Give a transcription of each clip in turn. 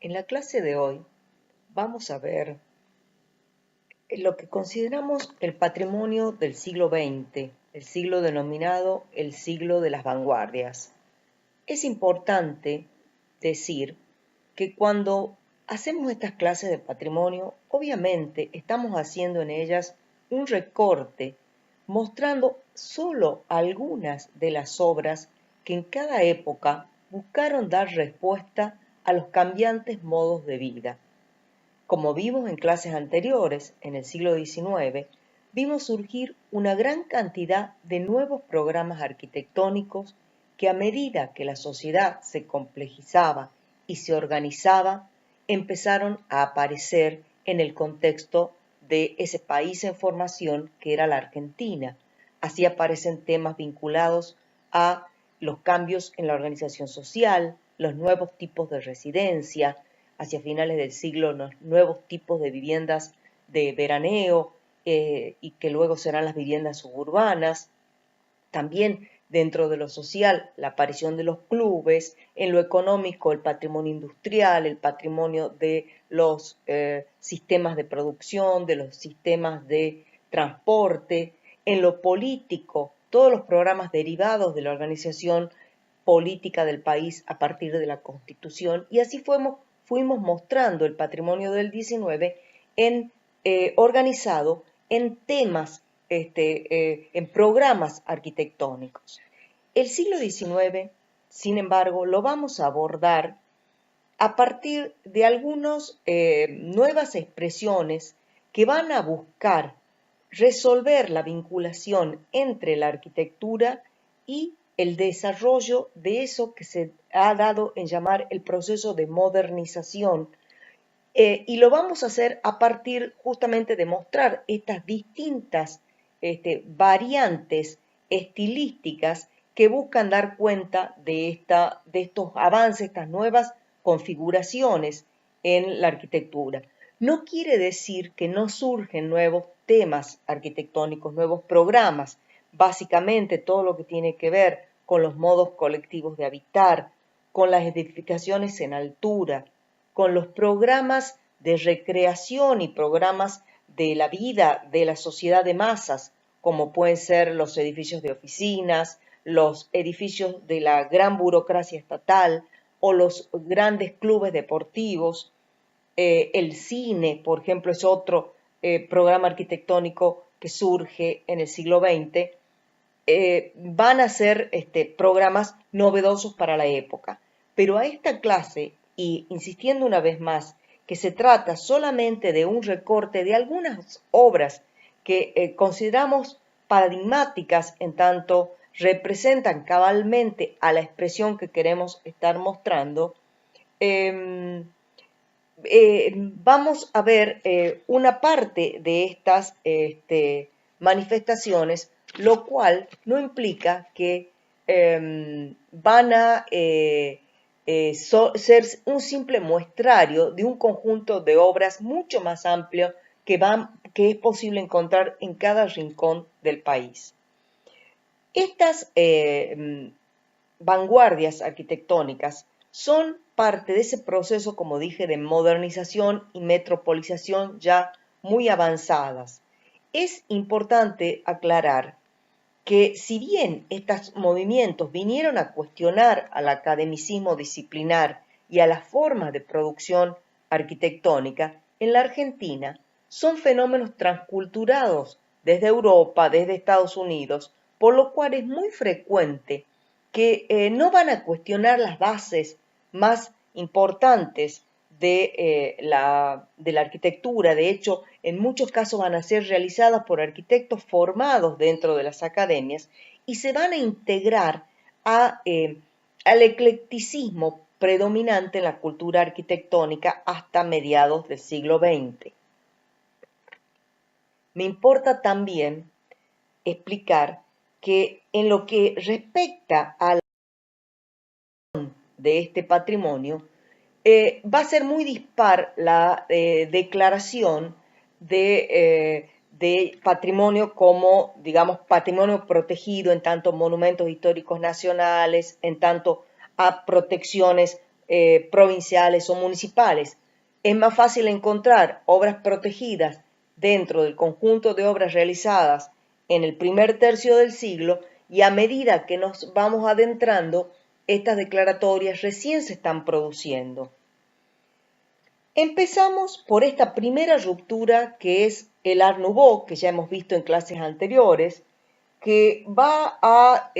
En la clase de hoy vamos a ver lo que consideramos el patrimonio del siglo XX, el siglo denominado el siglo de las vanguardias. Es importante decir que cuando hacemos estas clases de patrimonio, obviamente estamos haciendo en ellas un recorte, mostrando solo algunas de las obras que en cada época buscaron dar respuesta a los cambiantes modos de vida. Como vimos en clases anteriores, en el siglo XIX, vimos surgir una gran cantidad de nuevos programas arquitectónicos que a medida que la sociedad se complejizaba y se organizaba, empezaron a aparecer en el contexto de ese país en formación que era la Argentina. Así aparecen temas vinculados a los cambios en la organización social, los nuevos tipos de residencia, hacia finales del siglo los nuevos tipos de viviendas de veraneo y que luego serán las viviendas suburbanas. También dentro de lo social, la aparición de los clubes, en lo económico, el patrimonio industrial, el patrimonio de los sistemas de producción, de los sistemas de transporte, en lo político, todos los programas derivados de la organización política del país a partir de la Constitución, y así fuimos mostrando el patrimonio del XIX organizado en temas, en programas arquitectónicos. El siglo XIX, sin embargo, lo vamos a abordar a partir de algunas nuevas expresiones que van a buscar resolver la vinculación entre la arquitectura y el desarrollo de eso que se ha dado en llamar el proceso de modernización. Y lo vamos a hacer a partir justamente de mostrar estas distintas variantes estilísticas que buscan dar cuenta de estos avances, estas nuevas configuraciones en la arquitectura. No quiere decir que no surgen nuevos temas arquitectónicos, nuevos programas, básicamente todo lo que tiene que ver con los modos colectivos de habitar, con las edificaciones en altura, con los programas de recreación y programas de la vida de la sociedad de masas, como pueden ser los edificios de oficinas, los edificios de la gran burocracia estatal o los grandes clubes deportivos. El cine, por ejemplo, es otro programa arquitectónico que surge en el siglo XX. Van a ser programas novedosos para la época. Pero a esta clase, y insistiendo una vez más, que se trata solamente de un recorte de algunas obras que consideramos paradigmáticas en tanto representan cabalmente a la expresión que queremos estar mostrando, vamos a ver una parte de estas manifestaciones, lo cual no implica que van a ser un simple muestrario de un conjunto de obras mucho más amplio que es posible encontrar en cada rincón del país. Estas vanguardias arquitectónicas son parte de ese proceso, como dije, de modernización y metropolización ya muy avanzadas. Es importante aclarar que si bien estos movimientos vinieron a cuestionar al academicismo disciplinar y a las formas de producción arquitectónica, en la Argentina son fenómenos transculturados desde Europa, desde Estados Unidos, por lo cual es muy frecuente que no van a cuestionar las bases más importantes de la arquitectura. De hecho, en muchos casos van a ser realizadas por arquitectos formados dentro de las academias y se van a integrar al eclecticismo predominante en la cultura arquitectónica hasta mediados del siglo XX. Me importa también explicar que en lo que respecta a la de este patrimonio, va a ser muy dispar la declaración de patrimonio como, digamos, patrimonio protegido en tanto monumentos históricos nacionales, en tanto a protecciones provinciales o municipales. Es más fácil encontrar obras protegidas dentro del conjunto de obras realizadas en el primer tercio del siglo, y a medida que nos vamos adentrando, estas declaratorias recién se están produciendo. Empezamos por esta primera ruptura, que es el Art Nouveau, que ya hemos visto en clases anteriores, que va a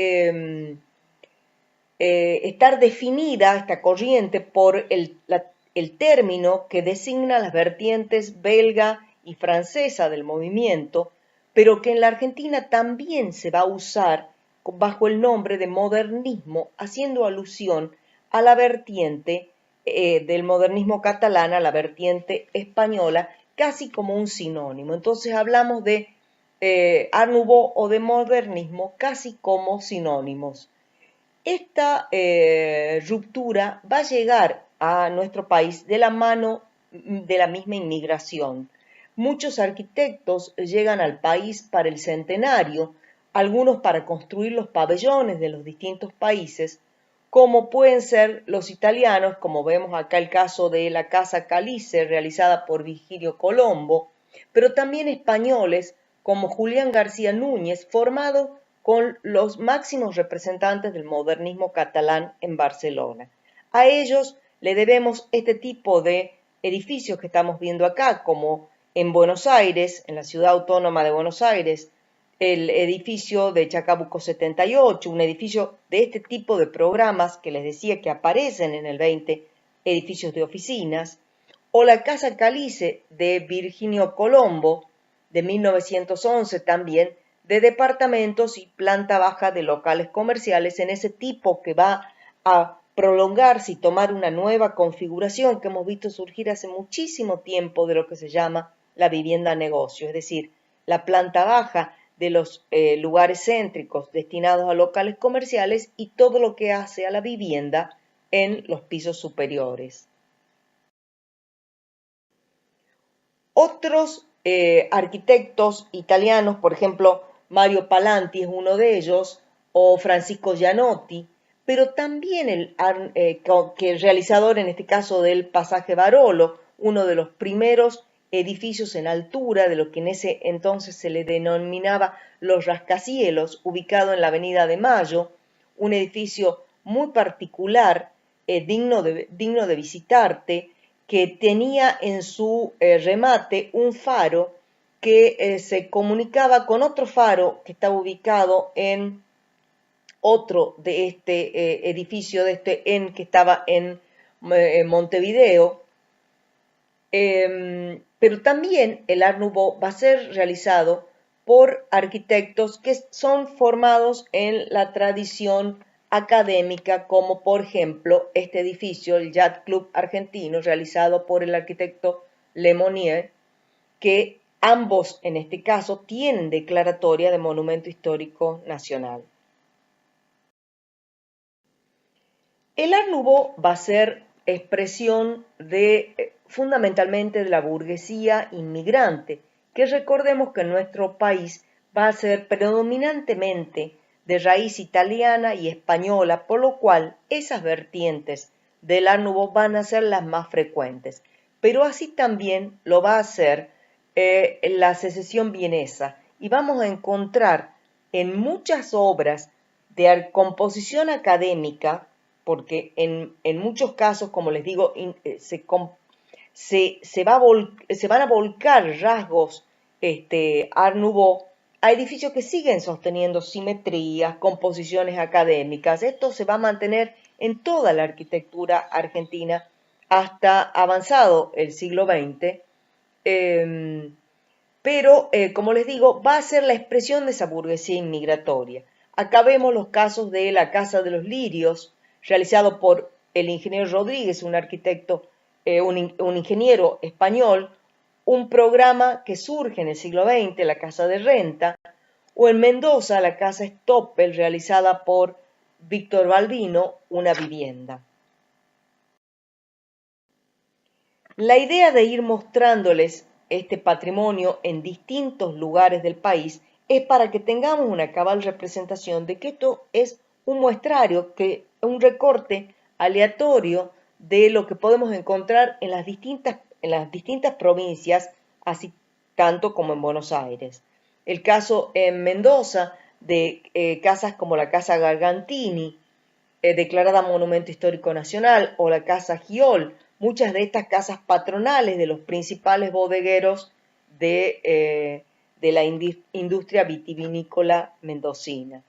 estar definida esta corriente por el término que designa las vertientes belga y francesa del movimiento, pero que en la Argentina también se va a usar bajo el nombre de modernismo, haciendo alusión a la vertiente del modernismo catalán, a la vertiente española, casi como un sinónimo. Entonces hablamos de Art Nouveau o de modernismo casi como sinónimos. Esta ruptura va a llegar a nuestro país de la mano de la misma inmigración. Muchos arquitectos llegan al país para el centenario, algunos para construir los pabellones de los distintos países, como pueden ser los italianos, como vemos acá el caso de la Casa Calice, realizada por Virgilio Colombo, pero también españoles, como Julián García Núñez, formado con los máximos representantes del modernismo catalán en Barcelona. A ellos le debemos este tipo de edificios que estamos viendo acá, como en Buenos Aires, en la ciudad autónoma de Buenos Aires, el edificio de Chacabuco 78, un edificio de este tipo de programas que les decía que aparecen en el 20, edificios de oficinas, o la Casa Calice de Virginio Colombo, de 1911 también, de departamentos y planta baja de locales comerciales, en ese tipo que va a prolongarse y tomar una nueva configuración que hemos visto surgir hace muchísimo tiempo de lo que se llama la vivienda negocio, es decir, la planta baja de los lugares céntricos destinados a locales comerciales y todo lo que hace a la vivienda en los pisos superiores. Otros arquitectos italianos, por ejemplo, Mario Palanti es uno de ellos, o Francisco Gianotti, pero también el realizador en este caso del Pasaje Barolo, uno de los primeros edificios en altura de lo que en ese entonces se le denominaba los rascacielos, ubicado en la Avenida de Mayo, un edificio muy particular, digno de visitarte, que tenía en su remate un faro que se comunicaba con otro faro que estaba ubicado en otro de este edificio, que estaba en Montevideo. Pero también el Art Nouveau va a ser realizado por arquitectos que son formados en la tradición académica, como por ejemplo este edificio, el Yacht Club argentino, realizado por el arquitecto Le Monnier, que ambos en este caso tienen declaratoria de Monumento Histórico Nacional. El Art Nouveau va a ser expresión fundamentalmente de la burguesía inmigrante, que recordemos que en nuestro país va a ser predominantemente de raíz italiana y española, por lo cual esas vertientes del Art Nouveau van a ser las más frecuentes. Pero así también lo va a hacer la secesión vienesa, y vamos a encontrar en muchas obras de composición académica, porque en muchos casos, como les digo, se van a volcar rasgos Art Nouveau a edificios que siguen sosteniendo simetrías, composiciones académicas. Esto se va a mantener en toda la arquitectura argentina hasta avanzado el siglo XX, pero como les digo, va a ser la expresión de esa burguesía inmigratoria. Acá vemos los casos de la Casa de los Lirios, realizado por el ingeniero Rodríguez, un arquitecto, un ingeniero español, un programa que surge en el siglo XX, la Casa de Renta, o en Mendoza, la Casa Stoppel, realizada por Víctor Balbino, una vivienda. La idea de ir mostrándoles este patrimonio en distintos lugares del país es para que tengamos una cabal representación de que esto es un muestrario, un recorte aleatorio de lo que podemos encontrar en las distintas provincias, así tanto como en Buenos Aires. El caso en Mendoza de casas como la Casa Gargantini, declarada Monumento Histórico Nacional, o la Casa Giol, muchas de estas casas patronales de los principales bodegueros de la industria vitivinícola mendocina.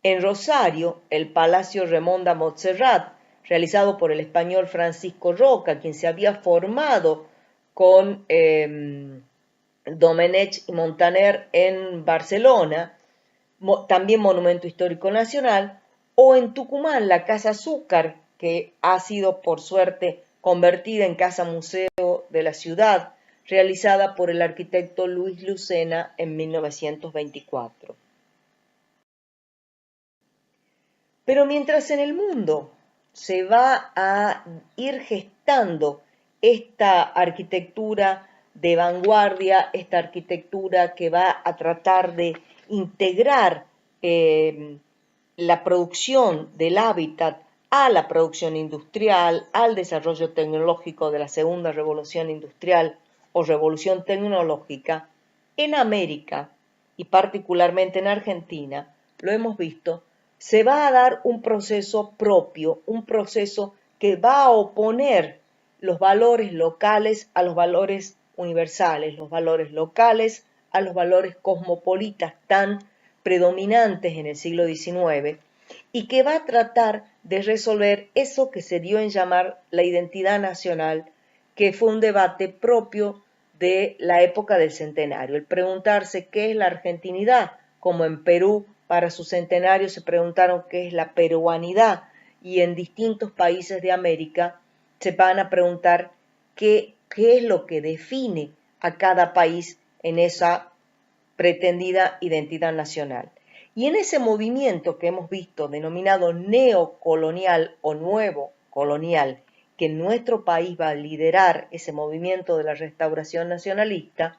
En Rosario, el Palacio Remonda Montserrat, realizado por el español Francisco Roca, quien se había formado con Domenech y Montaner en Barcelona, también Monumento Histórico Nacional, o en Tucumán, la Casa Azúcar, que ha sido por suerte convertida en Casa Museo de la ciudad, realizada por el arquitecto Luis Lucena en 1924. Pero mientras en el mundo se va a ir gestando esta arquitectura de vanguardia, esta arquitectura que va a tratar de integrar la producción del hábitat a la producción industrial, al desarrollo tecnológico de la segunda revolución industrial o revolución tecnológica, en América y particularmente en Argentina, lo hemos visto, se va a dar un proceso propio, un proceso que va a oponer los valores locales a los valores universales, los valores locales a los valores cosmopolitas tan predominantes en el siglo XIX, y que va a tratar de resolver eso que se dio en llamar la identidad nacional, que fue un debate propio de la época del centenario, el preguntarse qué es la argentinidad, como en Perú para su centenario se preguntaron qué es la peruanidad, y en distintos países de América se van a preguntar qué es lo que define a cada país en esa pretendida identidad nacional. Y en ese movimiento que hemos visto denominado neocolonial o nuevo colonial, que en nuestro país va a liderar ese movimiento de la restauración nacionalista,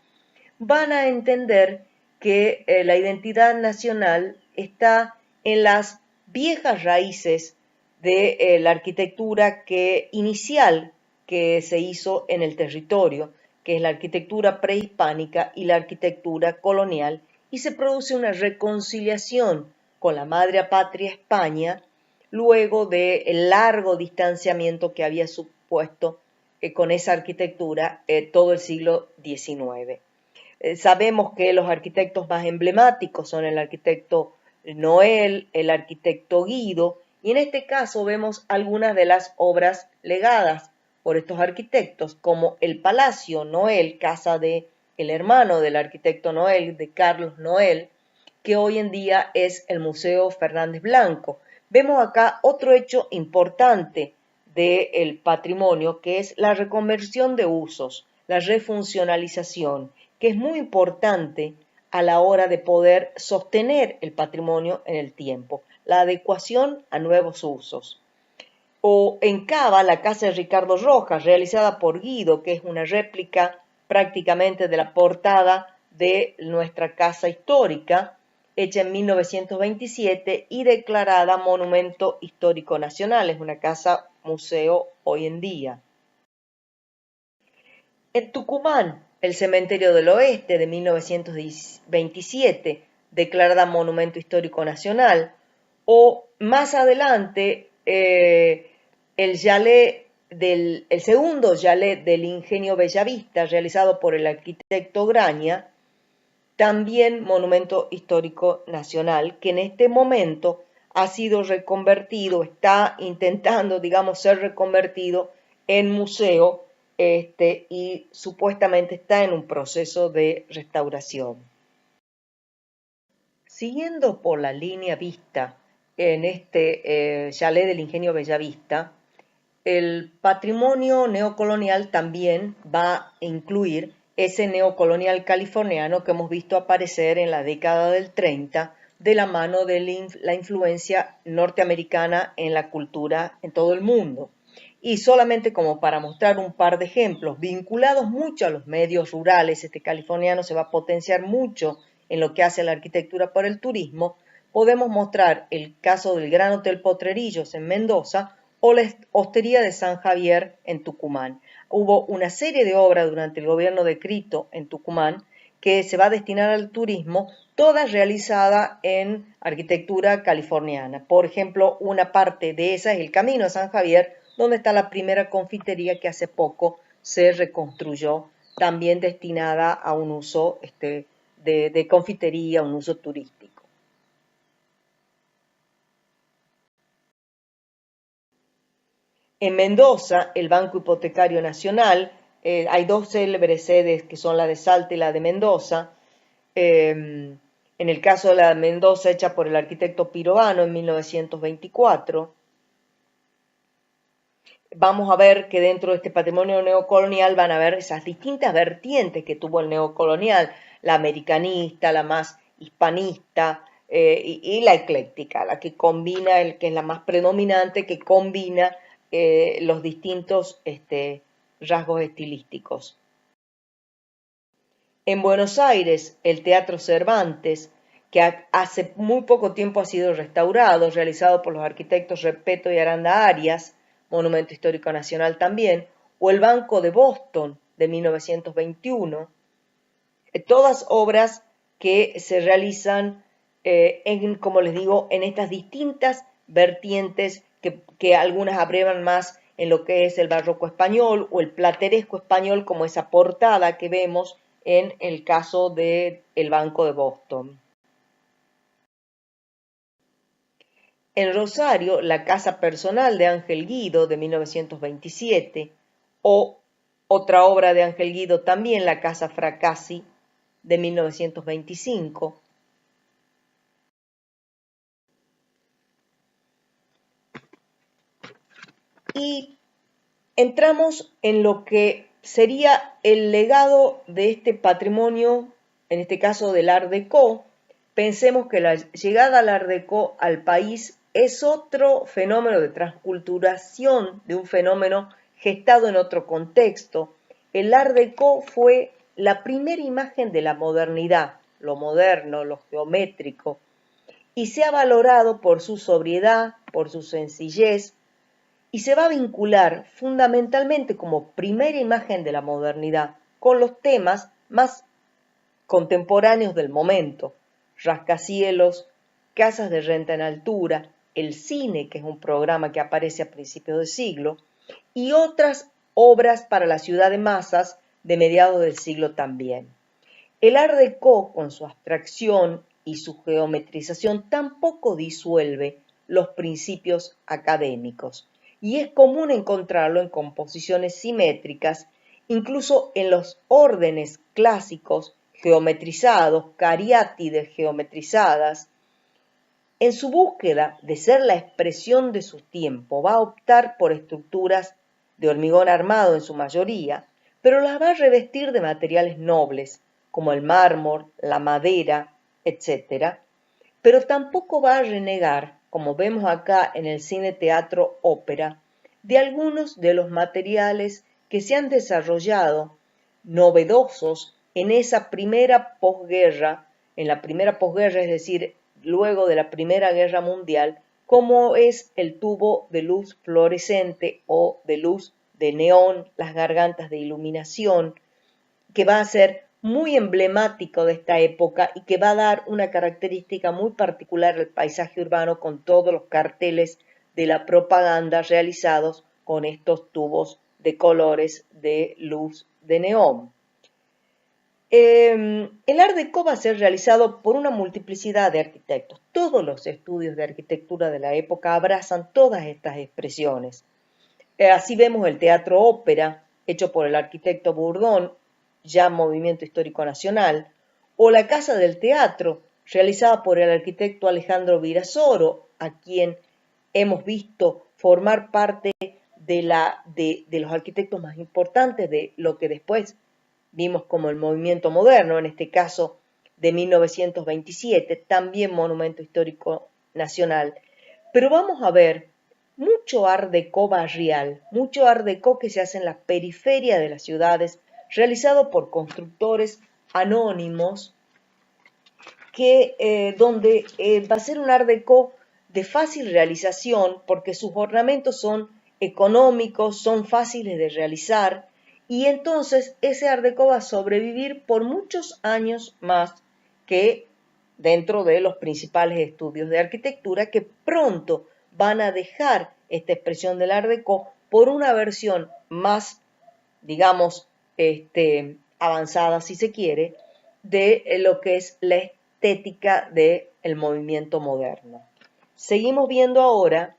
van a entender que la identidad nacional está en las viejas raíces de la arquitectura inicial que se hizo en el territorio, que es la arquitectura prehispánica y la arquitectura colonial, y se produce una reconciliación con la madre patria España, luego del largo distanciamiento que había supuesto con esa arquitectura todo el siglo XIX. Sabemos que los arquitectos más emblemáticos son el arquitecto Noel, el arquitecto Guido, y en este caso vemos algunas de las obras legadas por estos arquitectos, como el Palacio Noel, casa del hermano del arquitecto Noel, de Carlos Noel, que hoy en día es el Museo Fernández Blanco. Vemos acá otro hecho importante del patrimonio, que es la reconversión de usos, la refuncionalización, que es muy importante a la hora de poder sostener el patrimonio en el tiempo, la adecuación a nuevos usos. O en Cava, la casa de Ricardo Rojas, realizada por Guido, que es una réplica prácticamente de la portada de nuestra casa histórica, hecha en 1927 y declarada Monumento Histórico Nacional. Es una casa museo hoy en día. En Tucumán, el Cementerio del Oeste de 1927, declarada Monumento Histórico Nacional, o más adelante el segundo chalet del Ingenio Bellavista, realizado por el arquitecto Graña, también Monumento Histórico Nacional, que en este momento ha sido reconvertido, está intentando, digamos, ser reconvertido en museo, y supuestamente está en un proceso de restauración. Siguiendo por la línea vista en este chalet del Ingenio Bellavista, el patrimonio neocolonial también va a incluir ese neocolonial californiano que hemos visto aparecer en la década del 30 de la mano de la influencia norteamericana en la cultura en todo el mundo. Y solamente como para mostrar un par de ejemplos, vinculados mucho a los medios rurales, este californiano se va a potenciar mucho en lo que hace a la arquitectura por el turismo, podemos mostrar el caso del Gran Hotel Potrerillos en Mendoza o la Hostería de San Javier en Tucumán. Hubo una serie de obras durante el gobierno de Crito en Tucumán que se va a destinar al turismo, todas realizadas en arquitectura californiana. Por ejemplo, una parte de esa es el Camino a San Javier, donde está la primera confitería que hace poco se reconstruyó, también destinada a un uso de confitería, un uso turístico. En Mendoza, el Banco Hipotecario Nacional, hay dos célebres sedes que son la de Salta y la de Mendoza. En el caso de la de Mendoza, hecha por el arquitecto Pirovano en 1924, vamos a ver que dentro de este patrimonio neocolonial van a ver esas distintas vertientes que tuvo el neocolonial, la americanista, la más hispanista y la ecléctica, la que combina, que es la más predominante, que combina los distintos rasgos estilísticos. En Buenos Aires, el Teatro Cervantes, que hace muy poco tiempo ha sido restaurado, realizado por los arquitectos Repetto y Aranda Arias, Monumento Histórico Nacional también, o el Banco de Boston de 1921, todas obras que se realizan, como les digo, en estas distintas vertientes que algunas abrevan más en lo que es el barroco español o el plateresco español, como esa portada que vemos en el caso del Banco de Boston. En Rosario, la casa personal de Ángel Guido de 1927, o otra obra de Ángel Guido también, la casa Fracassi de 1925. Y entramos en lo que sería el legado de este patrimonio, en este caso del Art Deco. Pensemos que la llegada del Art Deco al país es otro fenómeno de transculturación, de un fenómeno gestado en otro contexto. El Art Deco fue la primera imagen de la modernidad, lo moderno, lo geométrico, y se ha valorado por su sobriedad, por su sencillez, y se va a vincular fundamentalmente como primera imagen de la modernidad con los temas más contemporáneos del momento: rascacielos, casas de renta en altura, el cine, que es un programa que aparece a principios de siglo, y otras obras para la ciudad de masas de mediados del siglo también. El Art Deco, con su abstracción y su geometrización, tampoco disuelve los principios académicos, y es común encontrarlo en composiciones simétricas, incluso en los órdenes clásicos geometrizados, cariátides geometrizadas. En su búsqueda de ser la expresión de su tiempo, va a optar por estructuras de hormigón armado en su mayoría, pero las va a revestir de materiales nobles, como el mármol, la madera, etc. Pero tampoco va a renegar, como vemos acá en el cine, teatro, ópera, de algunos de los materiales que se han desarrollado novedosos en esa primera posguerra, es decir, luego de la Primera Guerra Mundial, como es el tubo de luz fluorescente o de luz de neón, las gargantas de iluminación, que va a ser muy emblemático de esta época y que va a dar una característica muy particular al paisaje urbano, con todos los carteles de la propaganda realizados con estos tubos de colores de luz de neón. El Art Deco va a ser realizado por una multiplicidad de arquitectos. Todos los estudios de arquitectura de la época abrazan todas estas expresiones. Así vemos el teatro ópera, hecho por el arquitecto Bourdon, ya Movimiento Histórico Nacional, o la Casa del Teatro, realizada por el arquitecto Alejandro Virasoro, a quien hemos visto formar parte de los arquitectos más importantes de lo que después vimos como el movimiento moderno, en este caso de 1927, también Monumento Histórico Nacional. Pero vamos a ver mucho Art Deco barrial, mucho Art Deco que se hace en la periferia de las ciudades, realizado por constructores anónimos, donde va a ser un Art Deco de fácil realización porque sus ornamentos son económicos, son fáciles de realizar y entonces ese Art Deco va a sobrevivir por muchos años más que dentro de los principales estudios de arquitectura que pronto van a dejar esta expresión del Art Deco por una versión más, digamos, avanzada, si se quiere, de lo que es la estética del movimiento moderno. Seguimos viendo ahora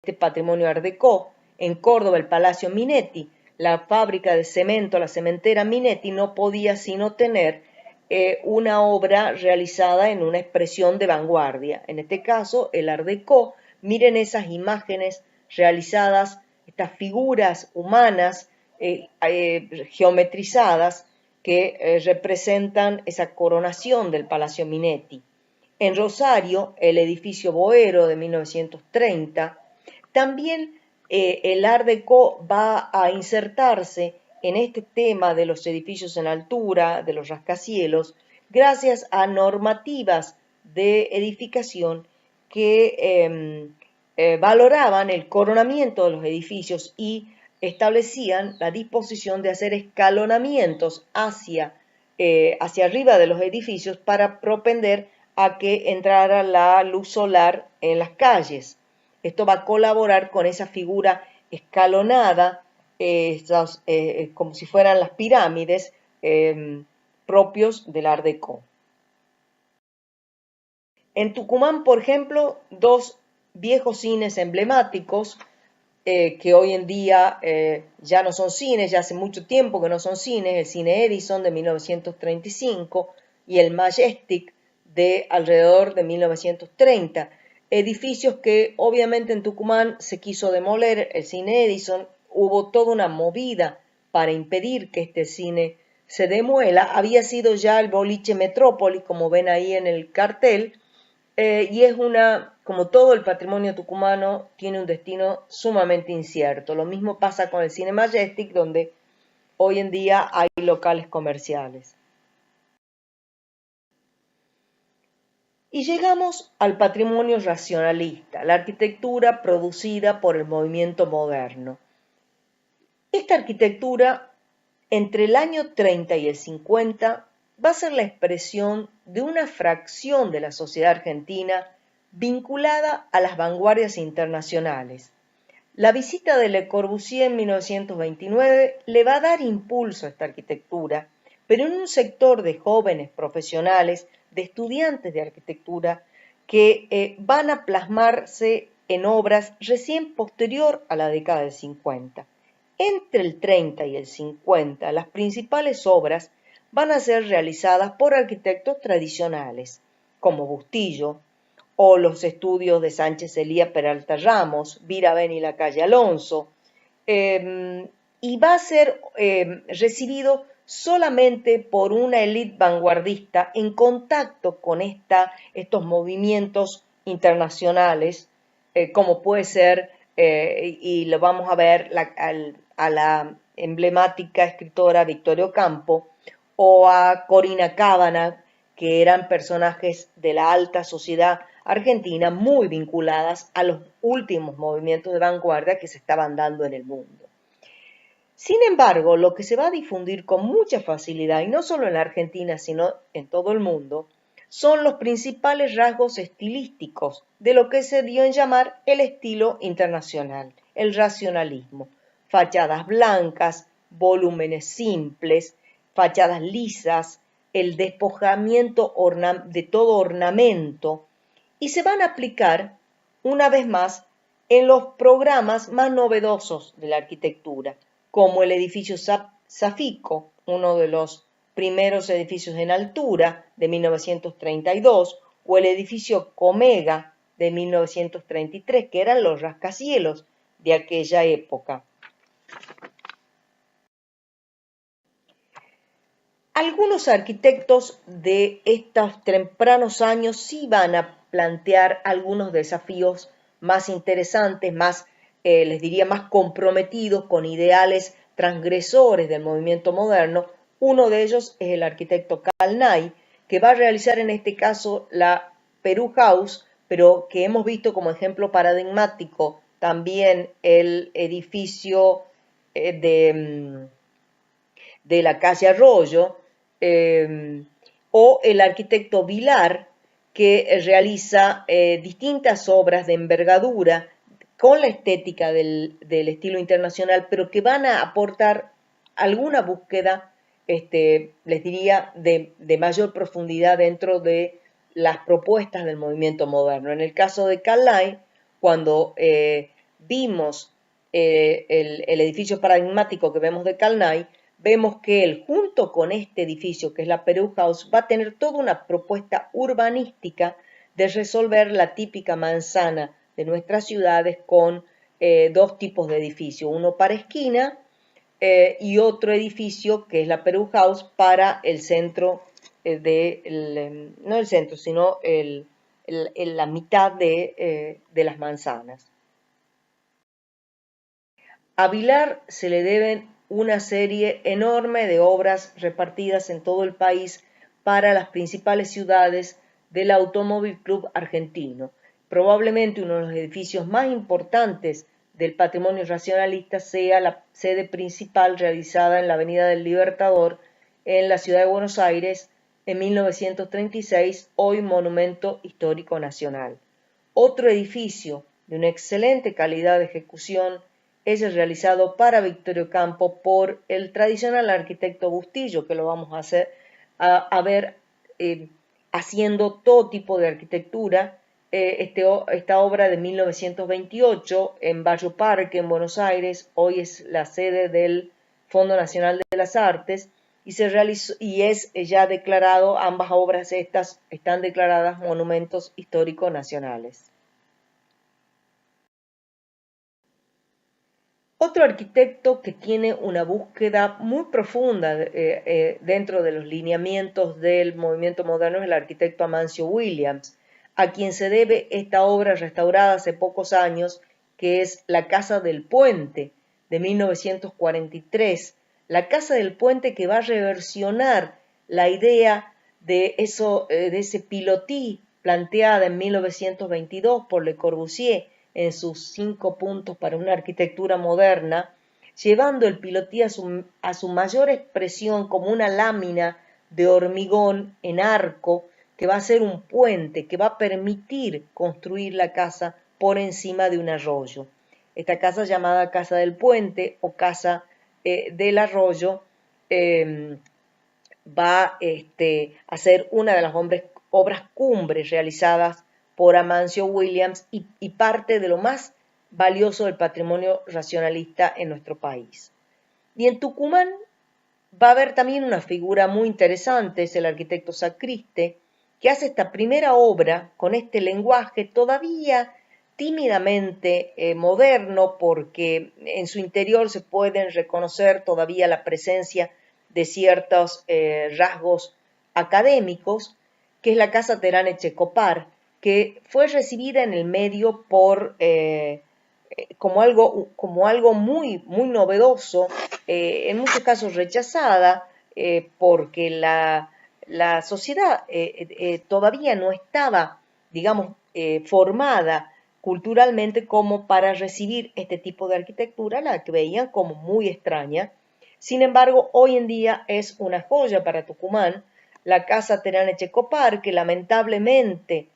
este patrimonio Art Deco. En Córdoba, el Palacio Minetti, la fábrica de cemento, la cementera Minetti, no podía sino tener una obra realizada en una expresión de vanguardia. En este caso, el Art Deco. Miren esas imágenes realizadas, estas figuras humanas geometrizadas que representan esa coronación del Palacio Minetti. En Rosario, el edificio Boero de 1930, también el Art Deco va a insertarse en este tema de los edificios en altura, de los rascacielos, gracias a normativas de edificación que valoraban el coronamiento de los edificios y establecían la disposición de hacer escalonamientos hacia arriba de los edificios para propender a que entrara la luz solar en las calles. Esto va a colaborar con esa figura escalonada, como si fueran las pirámides propios del Art Deco. En Tucumán, por ejemplo, dos viejos cines emblemáticos que hoy en día ya no son cines, ya hace mucho tiempo que no son cines, el Cine Edison de 1935 y el Majestic de alrededor de 1930. Edificios que obviamente en Tucumán se quiso demoler, el Cine Edison, hubo toda una movida para impedir que este cine se demuela. Había sido ya el boliche Metrópolis, como ven ahí en el cartel, y es como todo el patrimonio tucumano, tiene un destino sumamente incierto. Lo mismo pasa con el Cine Majestic, donde hoy en día hay locales comerciales. Y llegamos al patrimonio racionalista, la arquitectura producida por el movimiento moderno. Esta arquitectura, entre el año 30 y el 50, va a ser la expresión de una fracción de la sociedad argentina vinculada a las vanguardias internacionales. La visita de Le Corbusier en 1929 le va a dar impulso a esta arquitectura, pero en un sector de jóvenes profesionales, de estudiantes de arquitectura, que van a plasmarse en obras recién posterior a la década del 50. Entre el 30 y el 50, las principales obras van a ser realizadas por arquitectos tradicionales, como Bustillo, o los estudios de Sánchez Elía Peralta Ramos, Viraben y la calle Alonso, y va a ser recibido solamente por una élite vanguardista en contacto con estos movimientos internacionales, como puede ser, y lo vamos a ver, a la emblemática escritora Victoria Ocampo, o a Corina Cábana, que eran personajes de la alta sociedad argentina muy vinculadas a los últimos movimientos de vanguardia que se estaban dando en el mundo. Sin embargo, lo que se va a difundir con mucha facilidad, y no solo en la Argentina, sino en todo el mundo, son los principales rasgos estilísticos de lo que se dio en llamar el estilo internacional, el racionalismo. Fachadas blancas, volúmenes simples, fachadas lisas, el despojamiento de todo ornamento, y se van a aplicar, una vez más, en los programas más novedosos de la arquitectura, como el edificio Safico, uno de los primeros edificios en altura de 1932, o el edificio Comega de 1933, que eran los rascacielos de aquella época. Algunos arquitectos de estos tempranos años sí van a plantear algunos desafíos más interesantes, les diría, más comprometidos con ideales transgresores del movimiento moderno. Uno de ellos es el arquitecto Karl Ney, que va a realizar en este caso la Perú House, pero que hemos visto como ejemplo paradigmático también el edificio de la calle Arroyo, o el arquitecto Vilar, que realiza distintas obras de envergadura con la estética del estilo internacional, pero que van a aportar alguna búsqueda, les diría, de mayor profundidad dentro de las propuestas del movimiento moderno. En el caso de Carlyle, cuando vimos el edificio paradigmático que vemos de Carlyle, vemos que él, junto con este edificio, que es la Peru House, va a tener toda una propuesta urbanística de resolver la típica manzana de nuestras ciudades con dos tipos de edificios, uno para esquina y otro edificio, que es la Peru House, para el centro, no el centro, sino la mitad de las manzanas. A Vilar se le deben una serie enorme de obras repartidas en todo el país para las principales ciudades del Automóvil Club Argentino. Probablemente uno de los edificios más importantes del patrimonio racionalista sea la sede principal realizada en la Avenida del Libertador en la ciudad de Buenos Aires en 1936, hoy Monumento Histórico Nacional. Otro edificio de una excelente calidad de ejecución es el realizado para Victorio Campo por el tradicional arquitecto Bustillo, que lo vamos a ver haciendo todo tipo de arquitectura. Esta obra de 1928 en Barrio Parque, en Buenos Aires, hoy es la sede del Fondo Nacional de las Artes, y se realizó, y es ya declarado, ambas obras estas están declaradas monumentos históricos nacionales. Otro arquitecto que tiene una búsqueda muy profunda dentro de los lineamientos del movimiento moderno es el arquitecto Amancio Williams, a quien se debe esta obra restaurada hace pocos años, que es La Casa del Puente, de 1943. La Casa del Puente, que va a reversionar la idea de ese pilotí planteada en 1922 por Le Corbusier en sus 5 puntos para una arquitectura moderna, llevando el pilotí a su mayor expresión como una lámina de hormigón en arco que va a ser un puente que va a permitir construir la casa por encima de un arroyo. Esta casa, llamada Casa del Puente o Casa del Arroyo, va a ser una de las obras cumbres realizadas por Amancio Williams y parte de lo más valioso del patrimonio racionalista en nuestro país. Y en Tucumán va a haber también una figura muy interesante, es el arquitecto Sacriste, que hace esta primera obra con este lenguaje todavía tímidamente moderno, porque en su interior se pueden reconocer todavía la presencia de ciertos rasgos académicos, que es la Casa Terán Echecopar, que fue recibida en el medio como algo muy, muy novedoso, en muchos casos rechazada, porque la sociedad todavía no estaba, digamos, formada culturalmente como para recibir este tipo de arquitectura, la que veían como muy extraña. Sin embargo, hoy en día es una joya para Tucumán, la Casa Terán Echecopar, que lamentablemente,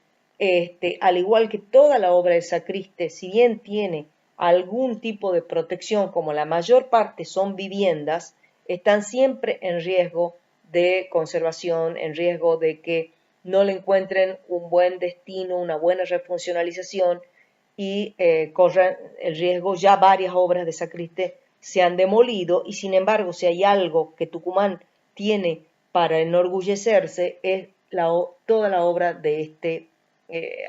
al igual que toda la obra de Sacriste, si bien tiene algún tipo de protección, como la mayor parte son viviendas, están siempre en riesgo de conservación, en riesgo de que no le encuentren un buen destino, una buena refuncionalización, y corren el riesgo. Ya varias obras de Sacriste se han demolido, y sin embargo, si hay algo que Tucumán tiene para enorgullecerse, es toda la obra de este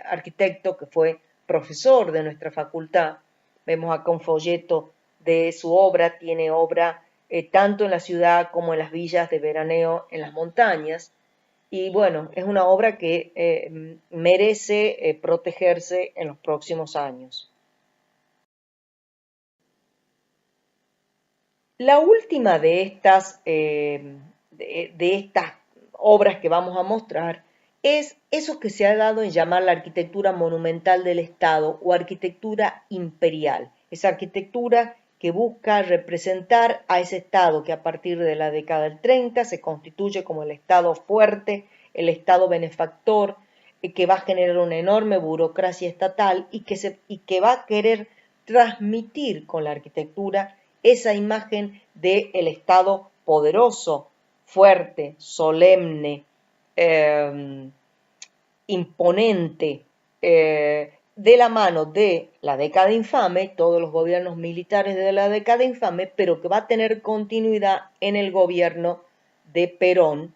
arquitecto que fue profesor de nuestra facultad. Vemos acá un folleto de su obra, tiene obra tanto en la ciudad como en las villas de veraneo en las montañas. Y bueno, es una obra que merece protegerse en los próximos años. La última de estas obras que vamos a mostrar es eso que se ha dado en llamar la arquitectura monumental del Estado o arquitectura imperial. Esa arquitectura que busca representar a ese Estado que a partir de la década del 30 se constituye como el Estado fuerte, el Estado benefactor, que va a generar una enorme burocracia estatal y que va a querer transmitir con la arquitectura esa imagen del Estado poderoso, fuerte, solemne, imponente, de la mano de la década infame, todos los gobiernos militares de la década infame, pero que va a tener continuidad en el gobierno de Perón,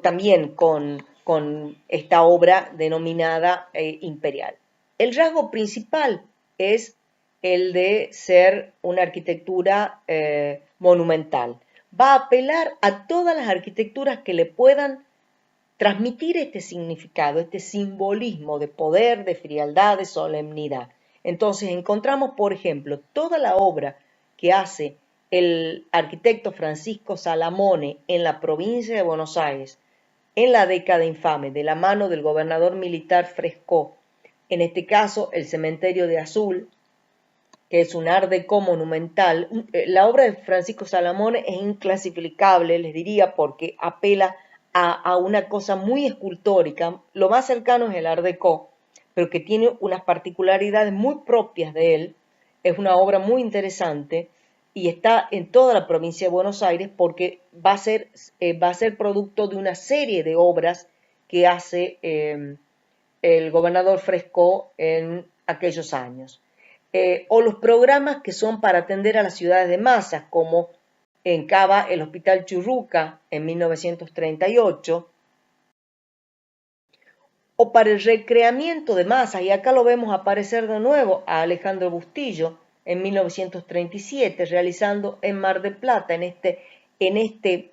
también con esta obra denominada imperial. El rasgo principal es el de ser una arquitectura monumental. Va a apelar a todas las arquitecturas que le puedan transmitir este significado, este simbolismo de poder, de frialdad, de solemnidad. Entonces encontramos, por ejemplo, toda la obra que hace el arquitecto Francisco Salamone en la provincia de Buenos Aires, en la década infame, de la mano del gobernador militar Fresco, en este caso el cementerio de Azul, que es un art déco monumental. La obra de Francisco Salamone es inclasificable, les diría, porque apela a una cosa muy escultórica. Lo más cercano es el art déco, pero que tiene unas particularidades muy propias de él. Es una obra muy interesante y está en toda la provincia de Buenos Aires porque va a ser producto de una serie de obras que hace el gobernador Fresco en aquellos años. O los programas que son para atender a las ciudades de masas, como en Cava el Hospital Churruca en 1938, o para el recreamiento de masas, y acá lo vemos aparecer de nuevo a Alejandro Bustillo en 1937, realizando en Mar del Plata, en este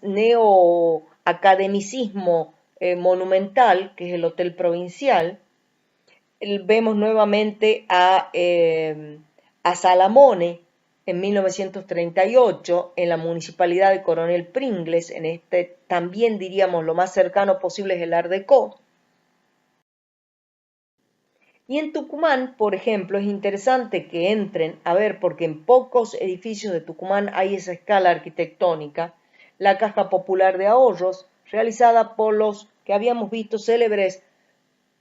neoacademicismo monumental, que es el Hotel Provincial. Vemos nuevamente a Salamone en 1938 en la municipalidad de Coronel Pringles, en también diríamos lo más cercano posible es el Art Déco. Y en Tucumán, por ejemplo, es interesante que entren a ver, porque en pocos edificios de Tucumán hay esa escala arquitectónica, la Caja Popular de Ahorros, realizada por los que habíamos visto célebres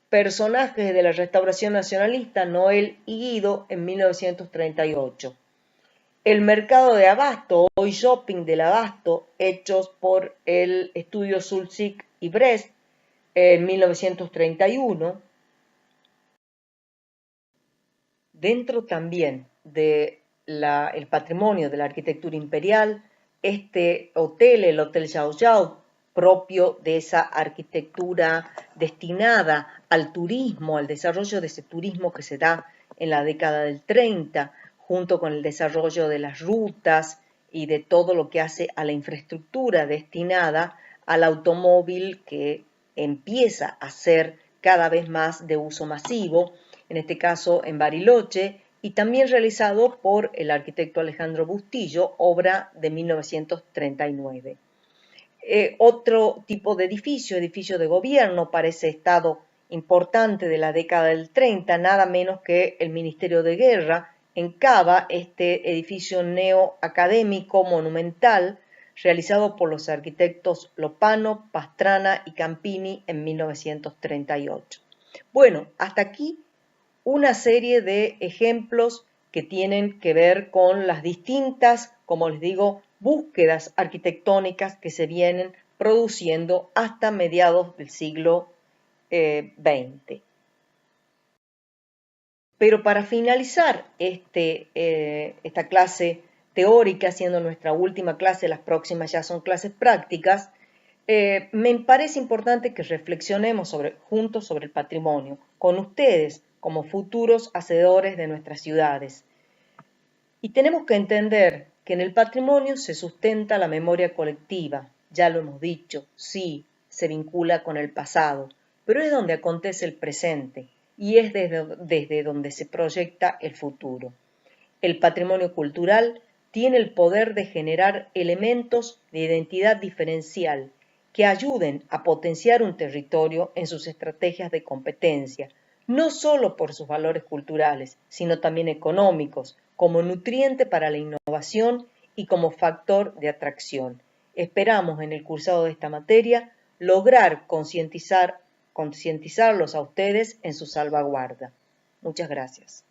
personajes de la Restauración Nacionalista, Noel y Guido, en 1938. El mercado de Abasto, hoy Shopping del Abasto, hechos por el estudio Sulzig y Brest, en 1931. Dentro también del patrimonio de la arquitectura imperial, este hotel, el Hotel Xiao Xiao, propio de esa arquitectura destinada al turismo, al desarrollo de ese turismo que se da en la década del 30, junto con el desarrollo de las rutas y de todo lo que hace a la infraestructura destinada al automóvil que empieza a ser cada vez más de uso masivo, en este caso en Bariloche, y también realizado por el arquitecto Alejandro Bustillo, obra de 1939. Otro tipo de edificio de gobierno para ese estado importante de la década del 30, nada menos que el Ministerio de Guerra, en Cava, este edificio neoacadémico monumental realizado por los arquitectos Lopano, Pastrana y Campini en 1938. Bueno, hasta aquí una serie de ejemplos que tienen que ver con las distintas, como les digo, búsquedas arquitectónicas que se vienen produciendo hasta mediados del siglo XX. Pero para finalizar esta clase teórica, siendo nuestra última clase, las próximas ya son clases prácticas, me parece importante que reflexionemos juntos sobre el patrimonio, con ustedes como futuros hacedores de nuestras ciudades. Y tenemos que entender que en el patrimonio se sustenta la memoria colectiva, ya lo hemos dicho, sí, se vincula con el pasado, pero es donde acontece el presente y es desde donde se proyecta el futuro. El patrimonio cultural tiene el poder de generar elementos de identidad diferencial que ayuden a potenciar un territorio en sus estrategias de competencia, no solo por sus valores culturales, sino también económicos, como nutriente para la innovación y como factor de atracción. Esperamos en el cursado de esta materia lograr concientizarlos a ustedes en su salvaguarda. Muchas gracias.